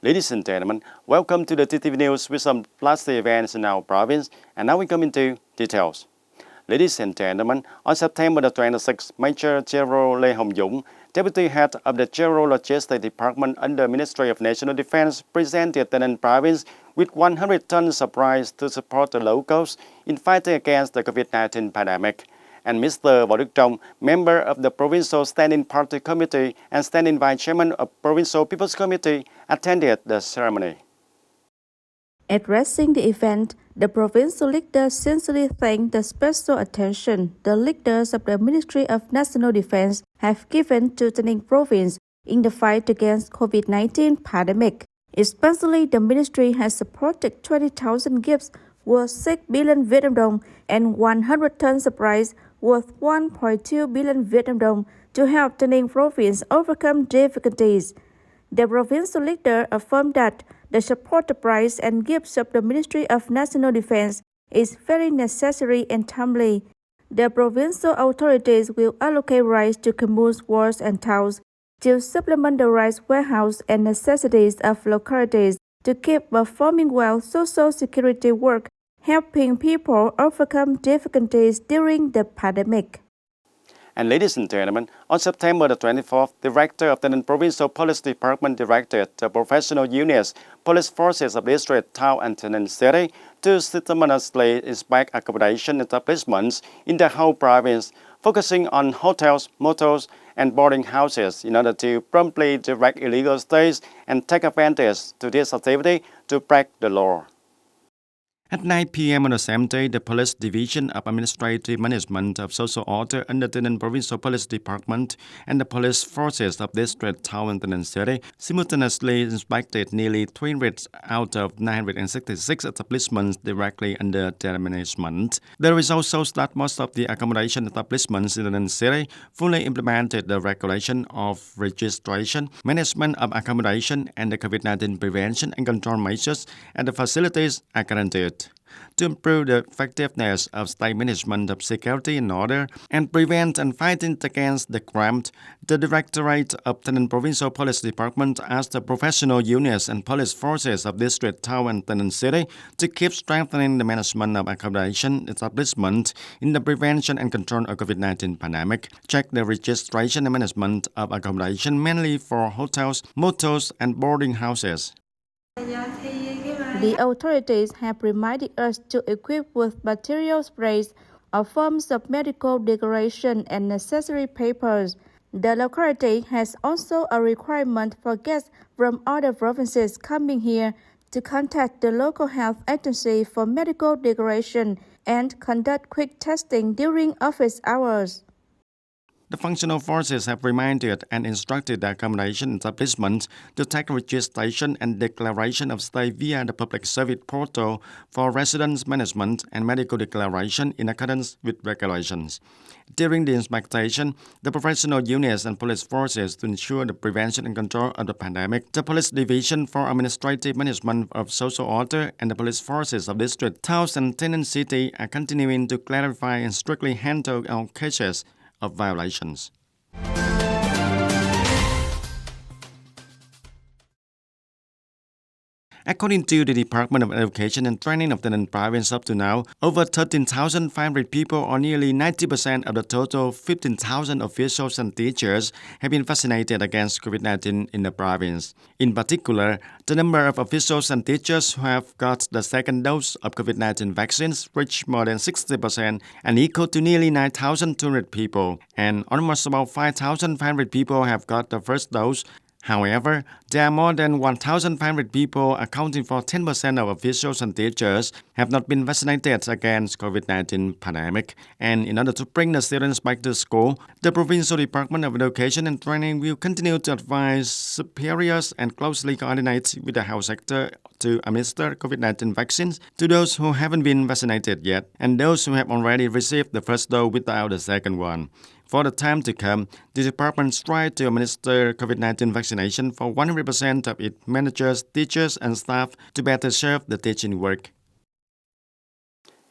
Ladies and gentlemen, welcome to the TTV News with some last events in our province, and now we come into details. Ladies and gentlemen, on September the 26th, Major General Lê Hồng Dũng, Deputy Head of the General Logistics Department under Ministry of National Defense, presented Tay Ninh province with 100 tons supplies to support the locals in fighting against the COVID-19 pandemic. And Mr. Võ Đức Trong, member of the Provincial Standing Party Committee and Standing Vice Chairman of Provincial People's Committee, attended the ceremony. Addressing the event, the provincial leader sincerely thanked the special attention the leaders of the Ministry of National Defense have given to Tay Ninh province in the fight against COVID-19 pandemic. Especially, the ministry has supported 20,000 gifts worth 6 billion Vietnam dong and 100 tons supplies worth 1.2 billion Vietnam dong to help Tay Ninh province overcome difficulties. The provincial leader affirmed that the support prize and gifts of the Ministry of National Defense is very necessary and timely. The provincial authorities will allocate rice to communes, wards, and towns to supplement the rice warehouse and necessities of localities to keep performing well social security work, helping people overcome difficulties during the pandemic. And ladies and gentlemen, on September the 24th, Director of the Tay Ninh Provincial Police Department directed the professional units, police forces of district, town, and Tay Ninh City to systematically inspect accommodation establishments in the whole province, focusing on hotels, motels, and boarding houses in order to promptly direct illegal stays and take advantage to this activity to break the law. At 9 p.m. on the same day, the Police Division of Administrative Management of Social Order under the Tay Ninh Provincial Police Department and the police forces of District, Town, and Tay Ninh City simultaneously inspected nearly 300 out of 966 establishments directly under their management. The result shows that most of the accommodation establishments in Tay Ninh City fully implemented the regulation of registration, management of accommodation, and the COVID-19 prevention and control measures at the facilities are guaranteed. To improve the effectiveness of state management of security and order and prevent and fighting against the crime, the Directorate of Tay Ninh Provincial Police Department asked the professional units and police forces of District, Town, and Tay Ninh City to keep strengthening the management of accommodation establishment in the prevention and control of COVID-19 pandemic, check the registration and management of accommodation mainly for hotels, motels, and boarding houses. The authorities have reminded us to equip with material sprays or forms of medical declaration and necessary papers. The locality has also a requirement for guests from other provinces coming here to contact the local health agency for medical declaration and conduct quick testing during office hours. The functional forces have reminded and instructed the accommodation establishments to take registration and declaration of stay via the public service portal for residence management and medical declaration in accordance with regulations. During the inspection, the professional units and police forces to ensure the prevention and control of the pandemic, the Police Division for Administrative Management of Social Order and the police forces of District, Towns, and Tay Ninh City are continuing to clarify and strictly handle all cases of violations. According to the Department of Education and Training of the Tay Ninh province, up to now, over 13,500 people, or nearly 90% of the total 15,000 officials and teachers, have been vaccinated against COVID-19 in the province. In particular, the number of officials and teachers who have got the second dose of COVID-19 vaccines reached more than 60% and equal to nearly 9,200 people, and almost about 5,500 people have got the first dose. However, there are more than 1,500 people, accounting for 10% of officials and teachers, have not been vaccinated against COVID-19 pandemic. And in order to bring the students back to school, the Provincial Department of Education and Training will continue to advise superiors and closely coordinate with the health sector to administer COVID-19 vaccines to those who haven't been vaccinated yet and those who have already received the first dose without the second one. For the time to come, the department strives to administer COVID-19 vaccination for 100% of its managers, teachers, and staff to better serve the teaching work.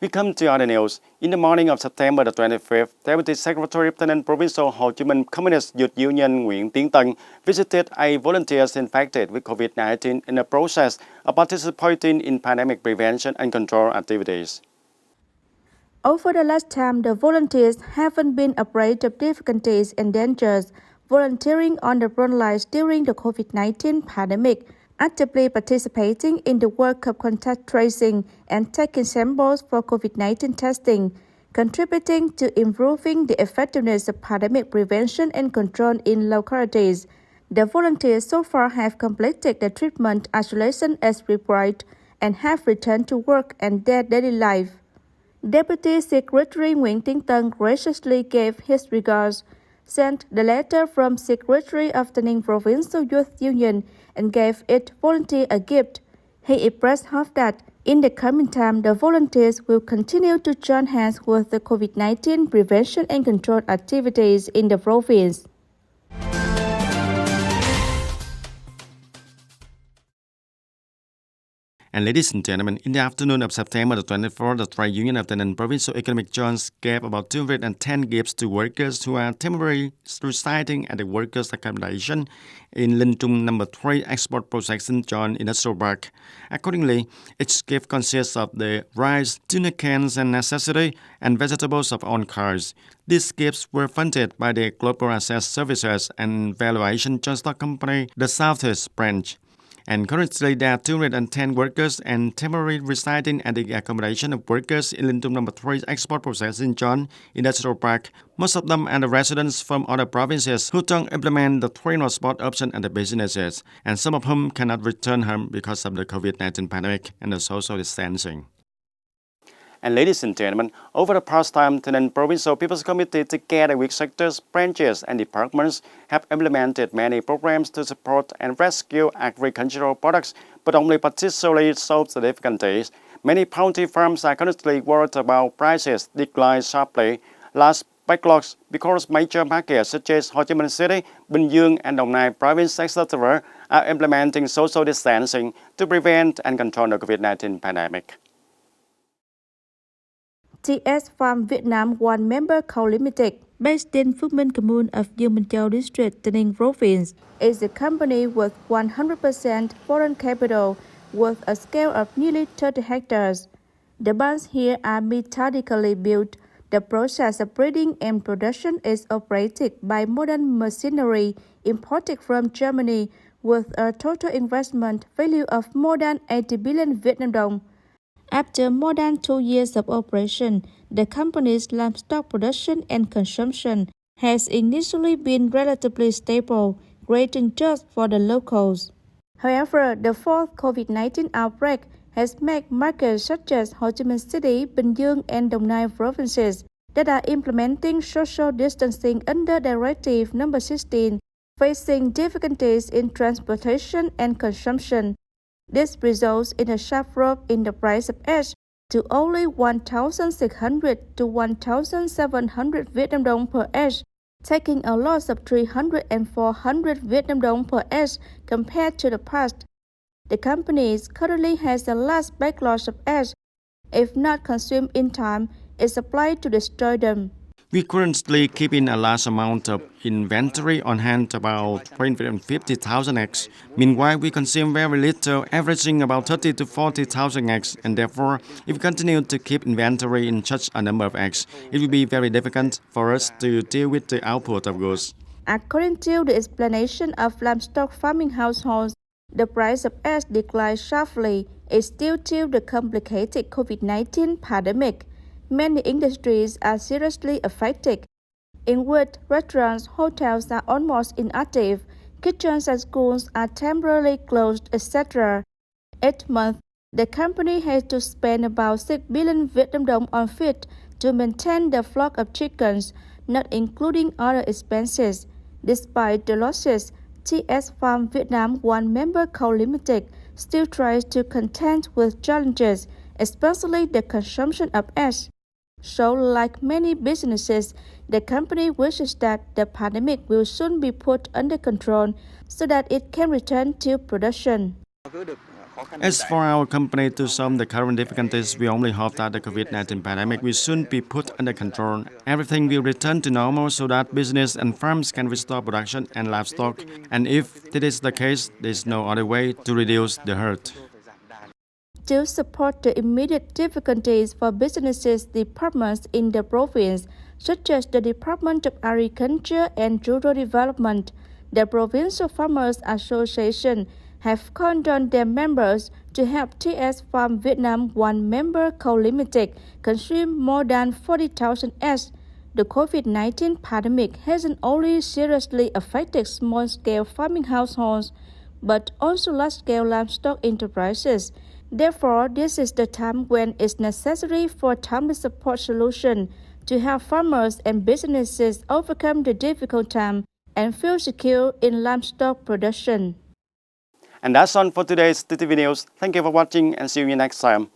We come to other news. In the morning of September the 25th, Deputy Secretary of TayNinh Provincial Ho Chi Minh Communist Youth Union Nguyễn Tiến Tân visited a volunteers infected with COVID-19 in the process of participating in pandemic prevention and control activities. Over the last time, the volunteers haven't been afraid of difficulties and dangers, volunteering on the front lines during the COVID-19 pandemic, actively participating in the work of contact tracing and taking samples for COVID-19 testing, contributing to improving the effectiveness of pandemic prevention and control in localities. The volunteers so far have completed the treatment isolation as required and have returned to work and their daily life. Deputy Secretary Nguyễn Tiến Tân graciously gave his regards, sent the letter from Secretary of the Ninh Provincial Youth Union and gave each volunteer a gift. He expressed hope that in the coming time, the volunteers will continue to join hands with the COVID-19 prevention and control activities in the province. And ladies and gentlemen, in the afternoon of September the 24th, the Trade Union of the Ninh Provincial Economic Zones gave about 210 gifts to workers who are temporarily residing at the workers' accommodation in Linh Trung No. 3 Export Processing Zone Industrial Park. Accordingly, each gift consists of the rice, tuna cans and necessary, and vegetables of own cars. These gifts were funded by the Global Access Services and Valuation Joint Company, the Southeast Branch. And currently, there are 210 workers and temporarily residing at the accommodation of workers in Linh Trung No. 3 Export Processing Zone Industrial Park. Most of them are the residents from other provinces who don't implement the 3 spot option at the businesses, and some of whom cannot return home because of the COVID-19 pandemic and the social distancing. And ladies and gentlemen, over the past time, the Ninh Provincial People's Committee, together with sectors, branches, and departments, have implemented many programs to support and rescue agricultural products, but only partially solve the difficulties. Many poultry farms are currently worried about prices decline sharply. Large backlogs because major markets such as Ho Chi Minh City, Bình Dương, and Đồng Nai province, etc., are implementing social distancing to prevent and control the COVID-19 pandemic. TS Farm Vietnam One Member Co Limited, based in Phước Minh Commune of Dương Minh Châu District, Tay Ninh Province, is a company with 100% foreign capital with a scale of nearly 30 hectares. The barns here are methodically built. The process of breeding and production is operated by modern machinery imported from Germany with a total investment value of more than 80 billion Vietnam dong. After more than 2 years of operation, the company's livestock production and consumption has initially been relatively stable, great interest for the locals. However, the fourth COVID-19 outbreak has made markets such as Ho Chi Minh City, Bình Dương, and Đồng Nai provinces that are implementing social distancing under Directive No. 16 facing difficulties in transportation and consumption. This results in a sharp drop in the price of eggs to only 1,600 to 1,700 Vietnam dong per egg, taking a loss of 300 and 400 Vietnam dong per egg compared to the past. The company currently has a large backlog of eggs. If not consumed in time, it's applied to destroy them. We currently keep in a large amount of inventory on hand, about 350,000 eggs. Meanwhile, we consume very little, averaging about 30 to 40,000 eggs, and therefore, if we continue to keep inventory in such a number of eggs, it will be very difficult for us to deal with the output of goods. According to the explanation of livestock farming households, the price of eggs declined sharply is due to the complicated COVID-19 pandemic. Many industries are seriously affected, in which restaurants, hotels are almost inactive, kitchens and schools are temporarily closed, etc. Each month, the company has to spend about 6 billion Vietnam dong on feed to maintain the flock of chickens, not including other expenses. Despite the losses, TS Farm Vietnam One Member Co Limited still tries to contend with challenges, especially the consumption of eggs. So, like many businesses, the company wishes that the pandemic will soon be put under control so that it can return to production. As for our company to solve the current difficulties, we only hope that the COVID-19 pandemic will soon be put under control. Everything will return to normal so that business and farms can restore production and livestock. And if this is the case, there is no other way to reduce the hurt. To support the immediate difficulties for businesses departments in the province, such as the Department of Agriculture and Rural Development, the Provincial Farmers Association have called on their members to help TS Farm Vietnam One Member Co Limited consume more than 40,000 eggs. The COVID-19 pandemic hasn't only seriously affected small-scale farming households, but also large-scale livestock enterprises. Therefore, this is the time when it's necessary for timely support solution to help farmers and businesses overcome the difficult time and feel secure in livestock production. And that's all for today's TTV News. Thank you for watching and see you next time.